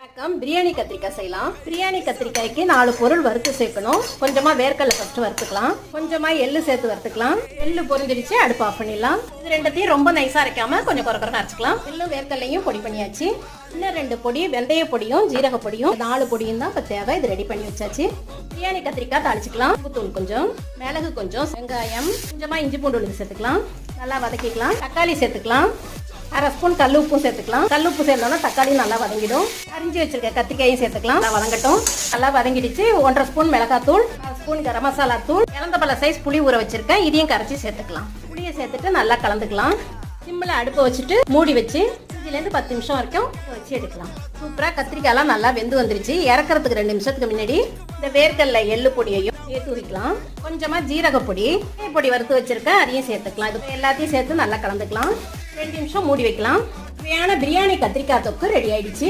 வணக்கம். பிரியாணி கத்திரிக்காய் செய்யலாம். பிரியாணி கத்திரிக்காய்க்கு 4 பொருள் வறுத்து சேர்க்கணும். கொஞ்சமா வேர்க்கடலை ஃபர்ஸ்ட் வறுத்துக்கலாம், கொஞ்சமா எள்ளு சேர்த்து வறுத்துக்கலாம். எள்ளு பொரிஞ்சிடுச்சு, அடுப்பு ஆஃப் பண்ணிடலாம். இது ரெண்டத்தையும் ரொம்ப நைஸா அரைக்காம கொஞ்சம் குறை அரைச்சிக்கலாம். எள்ளு வேர்க்கடலையும் பொடி பண்ணியாச்சு. இன்னும் 2 பொடி வெந்தய பொடியும் ஜீரக பொடியும் 4 பொடியும் தான் இப்போ தேவை. இது ரெடி பண்ணி வச்சாச்சு. பிரியாணி கத்திரிக்காய் தாளிச்சுக்கலாம். உப்புத்தூள் கொஞ்சம், மிளகு கொஞ்சம், வெங்காயம் கொஞ்சமா, இஞ்சி பூண்டு விழுந்து சேர்த்துக்கலாம். நல்லா வதக்கிக்கலாம். தக்காளி சேர்த்துக்கலாம். அரை ஸ்பூன் கல் உப்பும் சேர்த்துக்கலாம். கல் உப்பு சேர்த்தோம்னா தக்காளி நல்லா வதங்கிடும். அரிஞ்சு வச்சிருக்க கத்திரிக்காயும் சேர்த்துக்கலாம். நல்லா வதங்கட்டும். நல்லா வதங்கிடுச்சு. 1.5 ஸ்பூன் மிளகாத்தூள், 1 ஸ்பூன் கரம் மசாலா தூள், இளந்த பழ சைஸ் புளி ஊற வச்சிருக்கேன். இதையும் கரைச்சி சேர்த்துக்கலாம். புளியை சேர்த்துட்டு நல்லா கலந்துக்கலாம். சிம்மில் அடுப்பை வச்சுட்டு மூடி வச்சு 5லேருந்து 10 நிமிஷம் வரைக்கும் வச்சு எடுக்கலாம். சூப்பராக கத்திரிக்காயெல்லாம் நல்லா வெந்து வந்துருச்சு. இறக்குறதுக்கு 2 நிமிஷத்துக்கு முன்னாடி இந்த வேர்க்கடலை எள்ளு பொடியையும் சேர்த்து வைக்கலாம். கொஞ்சமா ஜீரக பொடி வறுத்து வச்சிருக்கேன், அதையும் சேர்த்துக்கலாம். இது எல்லாத்தையும் சேர்த்து நல்லா கலந்துக்கலாம். 2 நிமிஷம் மூடி வைக்கலாம். சுவையான பிரியாணி கத்திரிக்காய் தொக்கு ரெடி ஆயிடுச்சு.